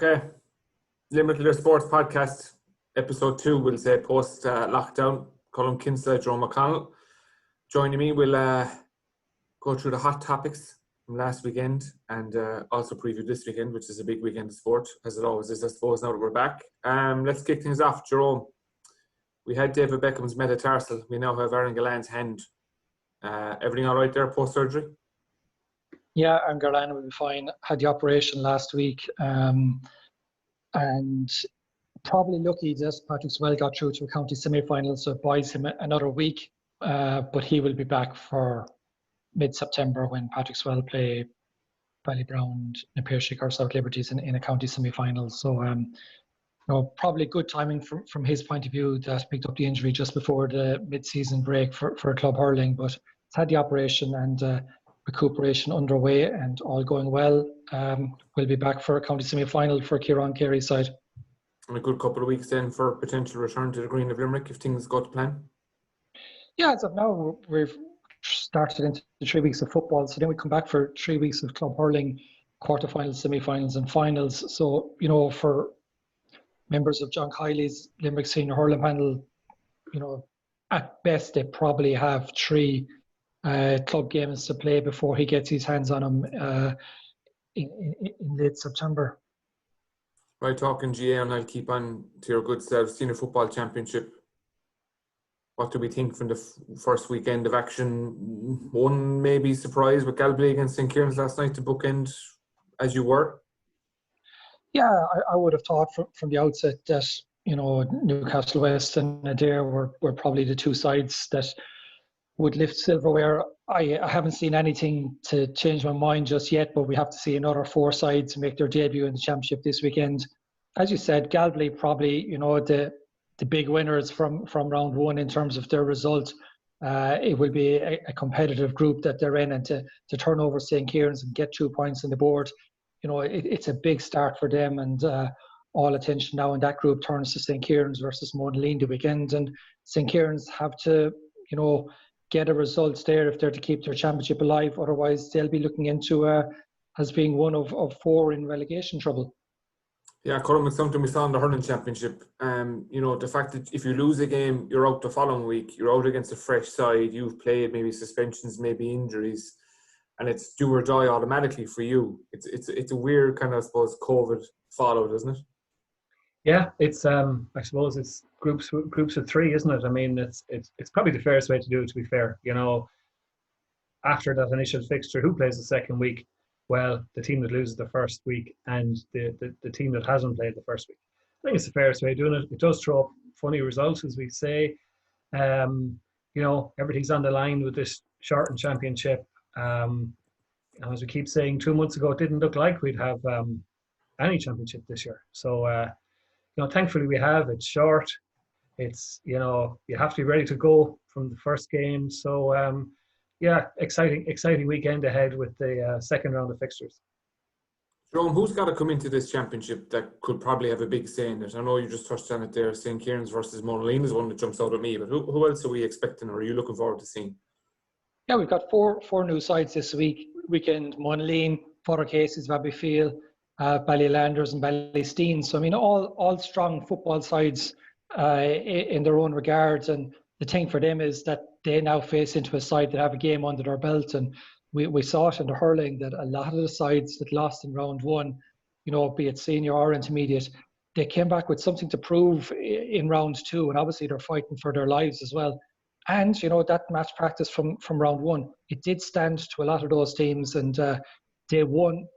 Okay, Limerick Sports Podcast, episode 2, we'll say, post-lockdown. Colin Kinsella, Joe McConnell. Joining me, we'll go through the hot topics from last weekend and also preview this weekend, which is a big weekend of sport, as it always is, I suppose, now that we're back. Let's kick things off. Jerome, we had David Beckham's metatarsal. We now have Aaron Gallan's hand. Everything all right there post-surgery? Yeah, Aaron Gallan will be fine. Had the operation last week, and probably lucky that Patrick Swell got through to a county semi-final, so it buys him another week. But he will be back for mid-September when Patrick Swell play Ballybrown, Napier or South Liberties in a county semi-final. So, probably good timing from his point of view that picked up the injury just before the mid-season break for club hurling. But it's had the operation and recuperation underway and all going well. We'll be back for a county semi-final for Kieran Carey's side. And a good couple of weeks then for potential return to the Green of Limerick if things go to plan? Yeah, as of now, we've started into 3 weeks of football. So then we come back for 3 weeks of club hurling, quarterfinals, semi-finals and finals. So, for members of John Kiley's Limerick Senior Hurling panel, at best they probably have 3 club games to play before he gets his hands on them in late September. Right, talking GA, and I'll keep on to your good self. Senior Football Championship. What do we think from the first weekend of action? One maybe surprise with Galway against St. Kieran's last night to bookend as you were? Yeah, I would have thought from the outset that, Newcastle West and Adair were probably the 2 sides that would lift silverware. I haven't seen anything to change my mind just yet, but we have to see another 4 sides make their debut in the championship this weekend. As you said, Galway probably, the big winners from round 1 in terms of their result. It will be a competitive group that they're in, and to turn over St. Kieran's and get 2 points on the board, it's a big start for them, and all attention now in that group turns to St. Kieran's versus Monaleen the weekend, and St. Kieran's have to, get a result there if they're to keep their championship alive. Otherwise, they'll be looking into as being one of 4 in relegation trouble. Yeah, Colin, it's something we saw in the hurling championship. The fact that if you lose a game, you're out the following week. You're out against a fresh side. You've played maybe suspensions, maybe injuries, and it's do or die automatically for you. It's a weird kind of, I suppose, COVID fallout, isn't it? Yeah, it's I suppose it's groups of 3, isn't it? I mean, it's probably the fairest way to do it, to be fair. After that initial fixture, who plays the second week? Well, the team that loses the first week and the team that hasn't played the first week. I think it's the fairest way of doing it. It does throw up funny results, as we say. Everything's on the line with this shortened championship. As we keep saying, 2 months ago, it didn't look like we'd have any championship this year. So, thankfully we have. It's short. It's, you have to be ready to go from the first game. So, exciting weekend ahead with the second round of fixtures. Jerome, who's got to come into this championship that could probably have a big say in it? I know you just touched on it there. St. Kieran's versus Monaleen is one that jumps out at me, but who else are we expecting, or are you looking forward to seeing? Yeah, we've got four new sides this weekend. Monaleen, Fodder Cases, Abbeyfield, Ballylanders and Ballysteen. So, all strong football sides in their own regards. And the thing for them is that they now face into a side that have a game under their belt. And we saw it in the hurling that a lot of the sides that lost in round 1, be it senior or intermediate, they came back with something to prove in round 2. And obviously they're fighting for their lives as well. And, that match practice from round 1, it did stand to a lot of those teams, and they won,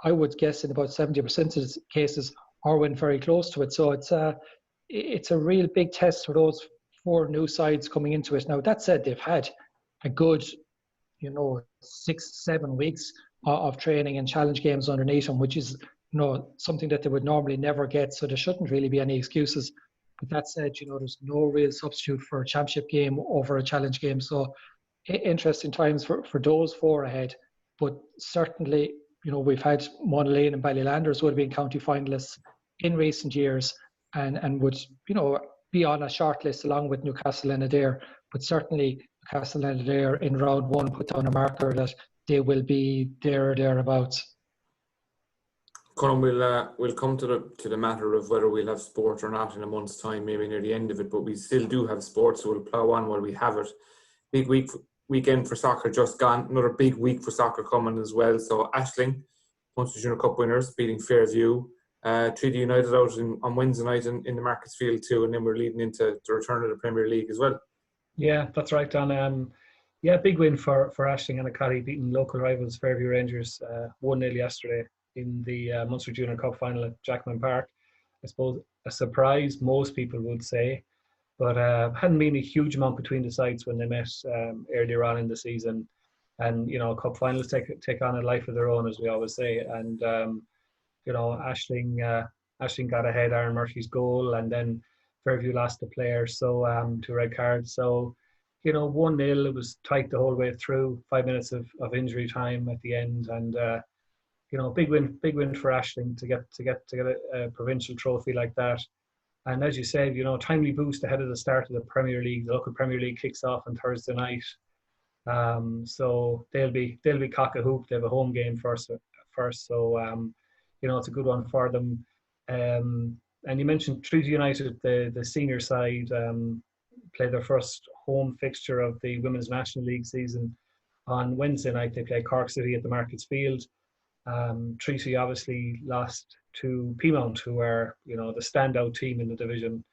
I would guess in about 70% of the cases, or went very close to it. So it's a real big test for those 4 new sides coming into it. Now, that said, they've had a good, 6-7 weeks of training and challenge games underneath them, which is, something that they would normally never get. So there shouldn't really be any excuses. But that said, there's no real substitute for a championship game over a challenge game. So interesting times for those 4 ahead. But certainly, we've had Monaleen and Ballylanders would have been county finalists in recent years and would, be on a short list along with Newcastle and Adair. But certainly Newcastle and Adair in round 1 put down a marker that they will be there or thereabouts. Colin, we'll come to the matter of whether we'll have sport or not in a month's time, maybe near the end of it, but we still do have sport, so we'll plough on while we have it. Big weekend for soccer just gone. Another big week for soccer coming as well. So Ashling, Munster Junior Cup winners, beating Fairview. Treaty United out on Wednesday night in the Markets Field too, and then we're leading into the return of the Premier League as well. Yeah, that's right, Don. Big win for Ashling and Academy, beating local rivals Fairview Rangers 1-0 yesterday in the Munster Junior Cup final at Jackman Park. I suppose a surprise, most people would say, but hadn't been a huge amount between the sides when they met earlier on in the season. And, cup finals take on a life of their own, as we always say. And, Ashling got ahead, Aaron Murphy's goal, and then Fairview lost the player, so to a red card. So, 1-0, it was tight the whole way through, 5 minutes of injury time at the end. And, big win for Ashling to get a provincial trophy like that. And as you said, timely boost ahead of the start of the Premier League. The local Premier League kicks off on Thursday night. So they'll be cock a hoop. They have a home game first. So it's a good one for them. And you mentioned Treaty United, the senior side, played their first home fixture of the Women's National League season on Wednesday night. They play Cork City at the Markets Field. Treaty obviously lost to Peamount, who are the standout team in the division.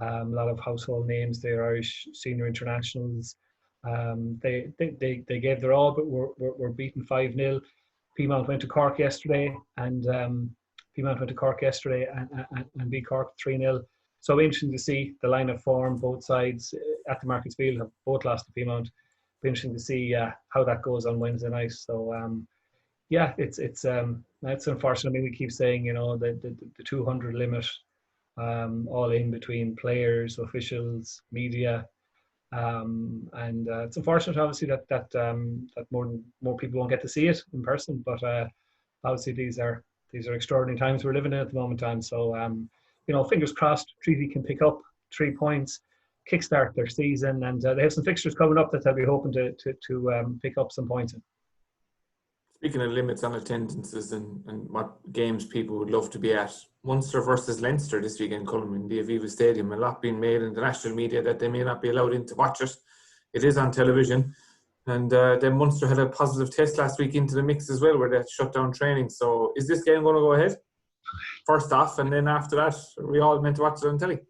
A lot of household names. They're Irish senior internationals. They gave their all, but were beaten 5-0. Peamount went to Cork yesterday, and beat Cork 3-0. So interesting to see the line of form. Both sides at the Markets Field have both lost to Peamount. Be interesting to see how that goes on Wednesday night. So it's unfortunate. I mean, we keep saying the 200 limit, all in between players, officials, media. And it's unfortunate, obviously, that more people won't get to see it in person. But obviously, these are extraordinary times we're living in at the moment. And so, fingers crossed, Treaty can pick up 3 points, kickstart their season, and they have some fixtures coming up that they'll be hoping to pick up some points in. Speaking of limits on attendances and what games people would love to be at, Munster versus Leinster this weekend, Colm, in the Aviva Stadium. A lot being made in the national media that they may not be allowed in to watch it. It is on television. And then Munster had a positive test last week into the mix as well, where they had to shut down training. So is this game going to go ahead? First off, and then after that, are we all meant to watch it on telly?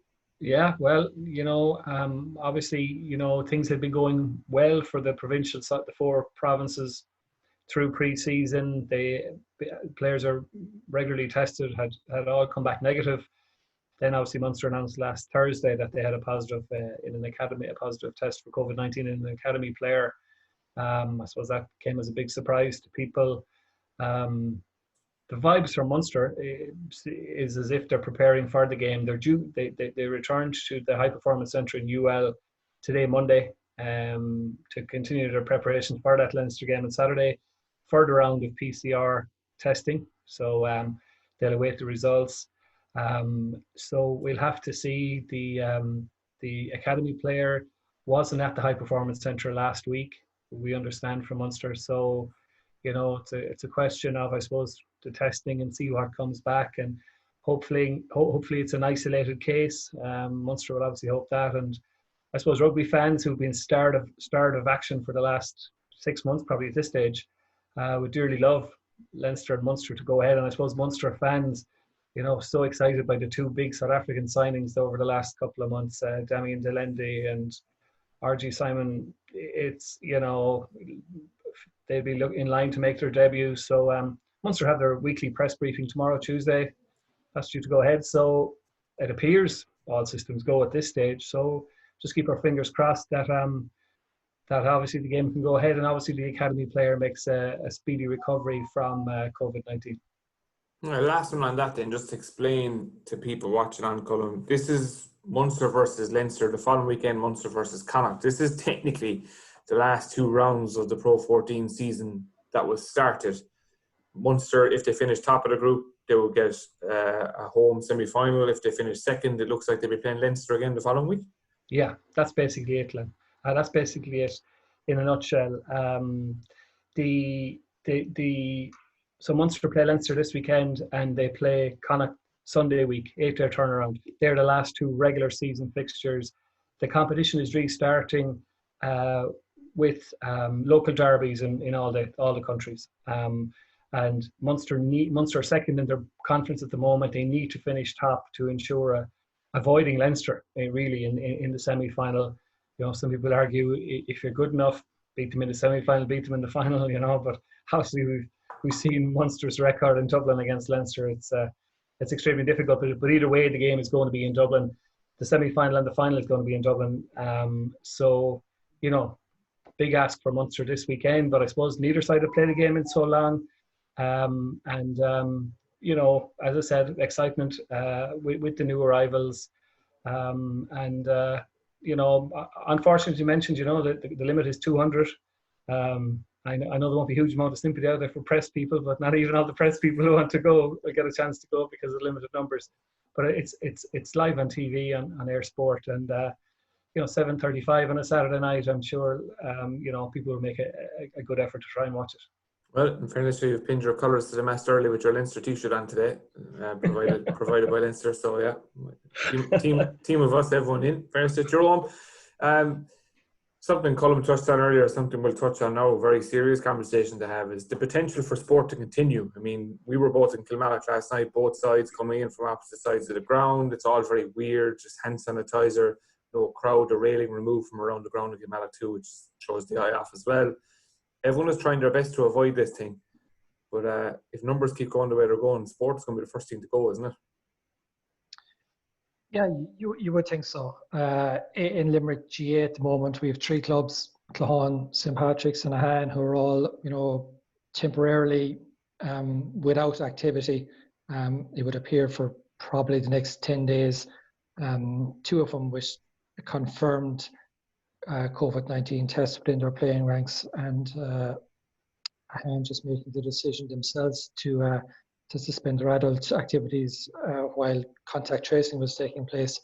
Yeah, well, obviously, things have been going well for the provincial side, the 4 provinces through pre-season. Players are regularly tested, had all come back negative. Then obviously Munster announced last Thursday that they had a positive positive test for COVID-19 in an academy player. I suppose that came as a big surprise to people. The vibes from Munster is as if they're preparing for the game. They returned to the High Performance Centre in UL today, Monday, to continue their preparations for that Leinster game on Saturday. Further round of PCR testing, so they'll await the results. So we'll have to see. The academy player wasn't at the High Performance Centre last week, we understand, from Munster. So it's a question of, I suppose, the testing and see what comes back, and hopefully it's an isolated case. Munster will obviously hope that, and I suppose rugby fans who've been start of action for the last 6 months, probably at this stage, would dearly love Leinster and Munster to go ahead. And I suppose Munster fans, so excited by the 2 big South African signings over the last couple of months, Damien Delendi and RG Simon. It's, they'll be in line to make their debut. So Munster have their weekly press briefing tomorrow, Tuesday. That's due to go ahead. So it appears all systems go at this stage. So just keep our fingers crossed that obviously the game can go ahead, and obviously the academy player makes a speedy recovery from COVID-19. Last one on that then, just to explain to people watching on Colm, this is Munster versus Leinster. The following weekend, Munster versus Connacht. This is technically the last 2 rounds of the Pro 14 season that was started. Munster, if they finish top of the group, they will get a home semi-final. If they finish second, it looks like they'll be playing Leinster again the following week. Yeah, that's basically it, Glenn. That's basically it in a nutshell. The So Munster play Leinster this weekend, and they play Connacht Sunday week, 8-day turnaround. They're the last two regular season fixtures. The competition is restarting with local derbies in all the countries. And Munster are second in their conference at the moment. They need to finish top to ensure avoiding Leinster really in the semi-final. Some people argue if you're good enough, beat them in the semi-final, beat them in the final. But obviously we've seen Munster's record in Dublin against Leinster. It's extremely difficult. But either way, the game is going to be in Dublin. The semi-final and the final is going to be in Dublin. So big ask for Munster this weekend. But I suppose neither side have played a game in so long. As I said, excitement with the new arrivals. Unfortunately, you mentioned, that the limit is 200. I know there won't be a huge amount of sympathy out there for press people, but not even all the press people who want to go will get a chance to go because of limited numbers. But it's live on TV on Air Sport, and 7:35 on a Saturday night. I'm sure people will make a good effort to try and watch it. Well, in fairness, you've pinned your colours to the mast early with your Leinster T-shirt on today, provided by Leinster. So yeah, team of us, everyone in. Fairness to Jerome. Something Colm touched on earlier, something we'll touch on now, a very serious conversation to have, is the potential for sport to continue. I mean, we were both in Kilmallock last night, both sides coming in from opposite sides of the ground. It's all very weird, just hand sanitizer, no crowd or railing removed from around the ground in Kilmallock too, which shows the eye off as well. Everyone is trying their best to avoid this thing. But if numbers keep going the way they're going, sport's going to be the first thing to go, isn't it? Yeah, you would think so. In Limerick GA at the moment, we have 3 clubs, Clahon, St. Patrick's and Ahan, who are all, temporarily without activity. It would appear for probably the next 10 days. 2 of them with a confirmed COVID-19 test within their playing ranks, and Ahan just making the decision themselves to suspend their adult activities while contact tracing was taking place.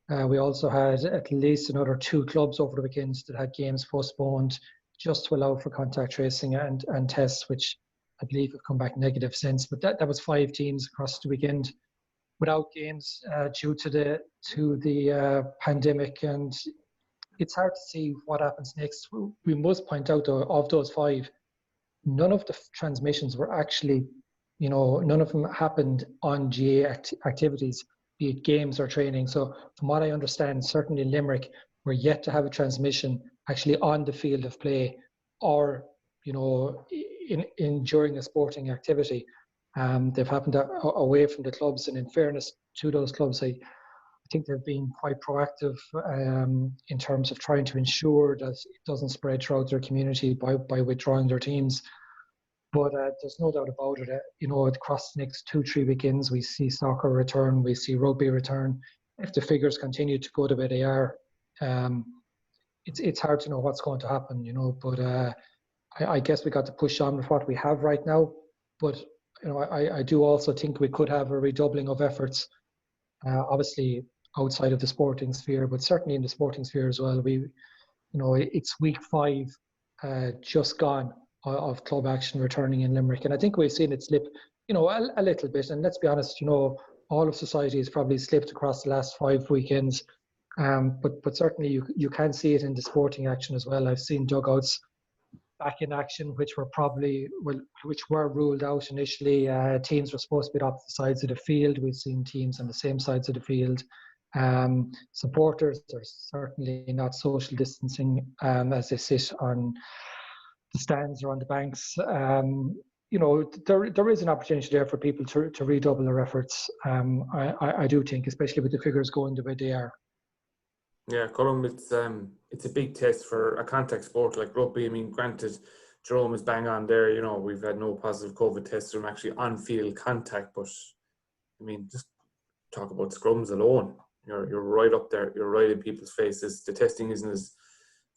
We also had at least another 2 clubs over the weekend that had games postponed just to allow for contact tracing and tests, which I believe have come back negative since. But that was 5 teams across the weekend without games due to the pandemic, and it's hard to see what happens next. We must point out, though, of those 5, none of the transmissions were actually, none of them happened on GA activities, be it games or training. So from what I understand, certainly in Limerick, we're yet to have a transmission actually on the field of play or, during a sporting activity. They've happened away from the clubs, and in fairness to those clubs, I think they've been quite proactive in terms of trying to ensure that it doesn't spread throughout their community by withdrawing their teams. But there's no doubt about it. Across the next 2-3 weekends, we see soccer return, we see rugby return. If the figures continue to go the way they are, it's hard to know what's going to happen, But I guess we got to push on with what we have right now. But I do also think we could have a redoubling of efforts. Obviously outside of the sporting sphere, but certainly in the sporting sphere as well. It's week 5 just gone of club action returning in Limerick, and I think we've seen it slip, a little bit. And let's be honest, all of society has probably slipped across the last 5 weekends. But certainly you can see it in the sporting action as well. I've seen dugouts back in action, which were ruled out initially. Teams were supposed to be at opposite sides of the field. We've seen teams on the same sides of the field. Supporters are certainly not social distancing as they sit on the stands or on the banks. There is an opportunity there for people to redouble their efforts. I do think, especially with the figures going the way they are. Yeah, Colm, it's a big test for a contact sport like rugby. I mean, granted, Jerome is bang on there. We've had no positive COVID tests from actually on-field contact, but I mean, just talk about scrums alone. You're right up there. You're right in people's faces. The testing isn't as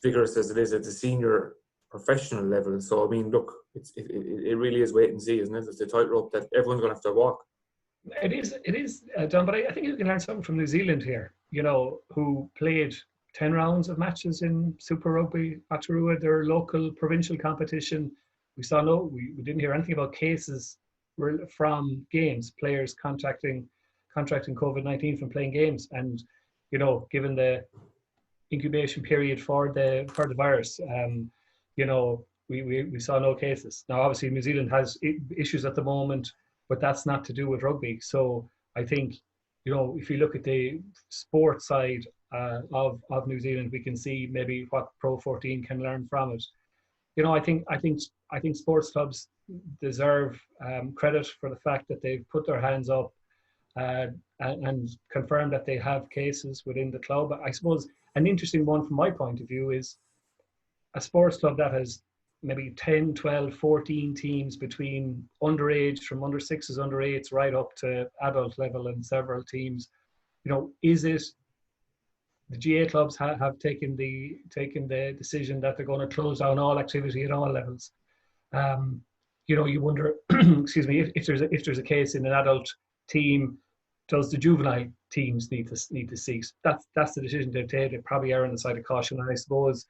vigorous as it is at the senior professional level. So I mean, look, it really is wait and see, isn't it? It's a tightrope that everyone's going to have to walk. It is, Don. But I think you can learn something from New Zealand here. Who played 10 rounds of matches in Super Rugby Aotearoa, their local provincial competition. we didn't hear anything about cases from games, players contracting COVID-19 from playing games. And, given the incubation period for the virus, we saw no cases. Now, obviously, New Zealand has issues at the moment, but that's not to do with rugby. So I think, if you look at the sports side of New Zealand, we can see maybe what Pro 14 can learn from it. I think sports clubs deserve credit for the fact that they've put their hands up and confirmed that they have cases within the club. I suppose an interesting one from my point of view is a sports club that has maybe 10, 12, 14 teams between underage, from under sixes, under eights, right up to adult level, and several teams. Is it the GA clubs have taken the decision that they're going to close down all activity at all levels? You wonder, excuse me, if there's a case in an adult team, does the juvenile teams need to cease? That's the decision they've taken. They probably are on the side of caution, and I suppose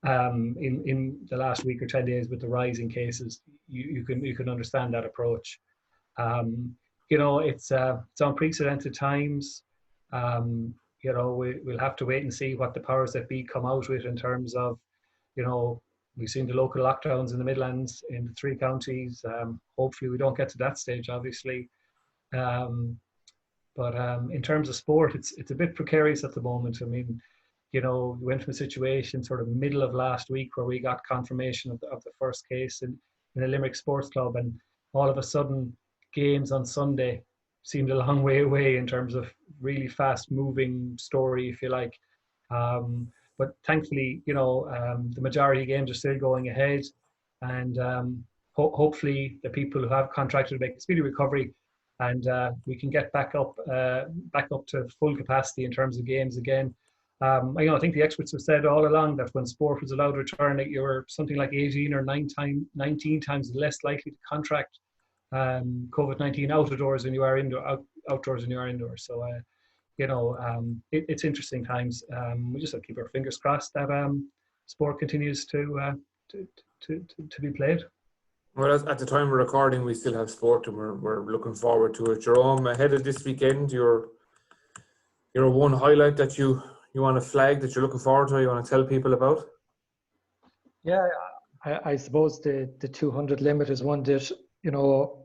in the last week or 10 days with the rise in cases, you can understand that approach. It's unprecedented times. We'll have to wait and see what the powers that be come out with in terms of, we've seen the local lockdowns in the Midlands in the 3 counties. Hopefully we don't get to that stage, obviously. But in terms of sport, it's a bit precarious at the moment. I mean, we went from a situation sort of middle of last week where we got confirmation of the first case in a Limerick sports club, and all of a sudden games on Sunday seemed a long way away in terms of really fast moving story, if you like. But thankfully, the majority of games are still going ahead, and hopefully the people who have contracted make a speedy recovery, and we can get back up to full capacity in terms of games again. I think the experts have said all along that when sport was allowed to return, that you were something like 18 or 19 times less likely to contract COVID-19 outdoors than you are outdoors than you are indoors. So, it's interesting times. We just have to keep our fingers crossed that sport continues to be played. Well, at the time we're recording, we still have sport, and we're looking forward to it. Jerome, ahead of this weekend, your one highlight that you want to flag, that you're looking forward to, you want to tell people about? Yeah, I suppose the 200 limit is one that,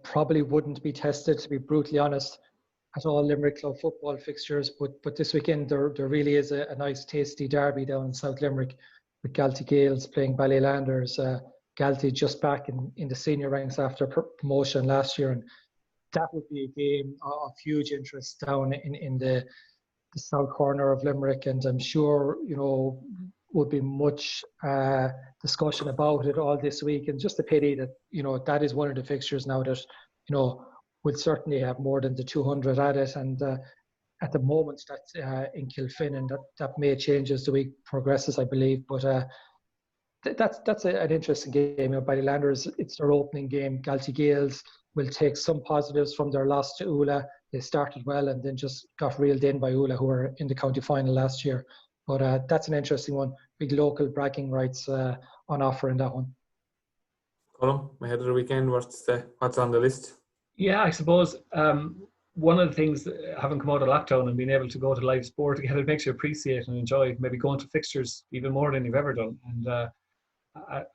probably wouldn't be tested, to be brutally honest, at all Limerick club football fixtures. But this weekend there really is a nice tasty derby down in South Limerick with Galtee Gales playing Ballylanders. Galtee just back in the senior ranks after promotion last year, and that would be a game of huge interest down in the south corner of Limerick, and I'm sure would be much discussion about it all this week. And just a pity that that is one of the fixtures now that will certainly have more than the 200 at it, and at the moment that's in Kilfin, that may change as the week progresses, I believe. But that's an interesting game. Ballylanders, it's their opening game. Galtee Gales will take some positives from their loss to Ula. They started well and then just got reeled in by Ula, who were in the county final last year. But that's an interesting one. Big local bragging rights on offer in that one. Colm, ahead of the weekend, what's on the list? Yeah, I suppose one of the things, having come out of lockdown and being able to go to live sport again, it makes you appreciate and enjoy maybe going to fixtures even more than you've ever done. And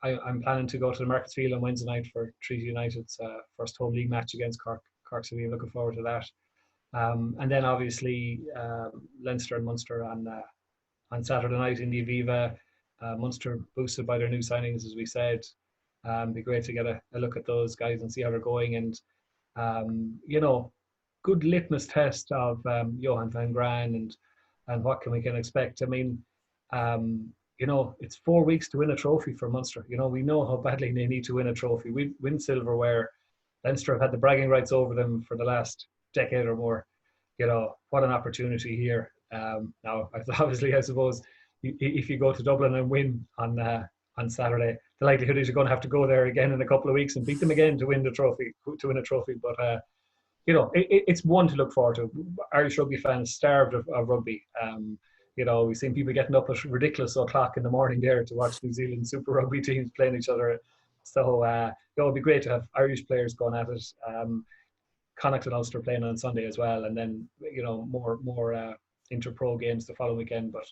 I'm planning to go to the Markets Field on Wednesday night for Treaty United's first home league match against Cork City. I'm looking forward to that. And then obviously Leinster and Munster on Saturday night in the Aviva. Munster boosted by their new signings, as we said. Be great to get a look at those guys and see how they're going. And good litmus test of Johan van Graan and what we can expect. I mean, it's 4 weeks to win a trophy for Munster. We know how badly they need to win a trophy. We win silverware. Leinster have had the bragging rights over them for the last decade or more. What an opportunity here. Now, obviously, I suppose if you go to Dublin and win on Saturday, the likelihood is you're going to have to go there again in a couple of weeks and beat them again to win a trophy. But it's one to look forward to. Irish rugby fans starved of rugby. We've seen people getting up at ridiculous o'clock in the morning there to watch New Zealand Super Rugby teams playing each other. So it would be great to have Irish players going at it. Connacht and Ulster playing on Sunday as well, and then more inter-pro games the following weekend. But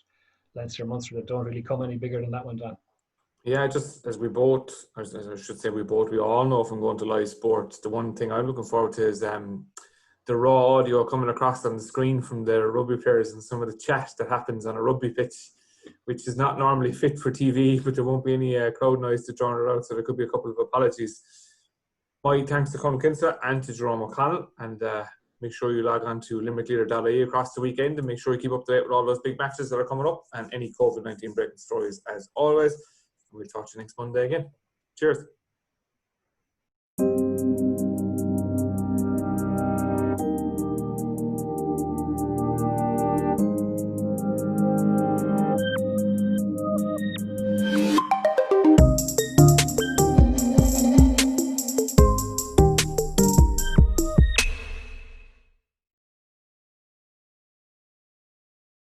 Leinster and Munster that don't really come any bigger than that one, Dan. Yeah, just as we both, as I should say, we all know from going to live sports, the one thing I'm looking forward to is the raw audio coming across on the screen from the rugby players and some of the chat that happens on a rugby pitch, which is not normally fit for TV, but there won't be any crowd noise to drown it out, so there could be a couple of apologies. My thanks to Colin Kinsella and to Jerome O'Connell, and make sure you log on to limerickleader.ie across the weekend and make sure you keep up to date with all those big matches that are coming up and any COVID-19 breaking stories as always. We'll talk to you next Monday again. Cheers.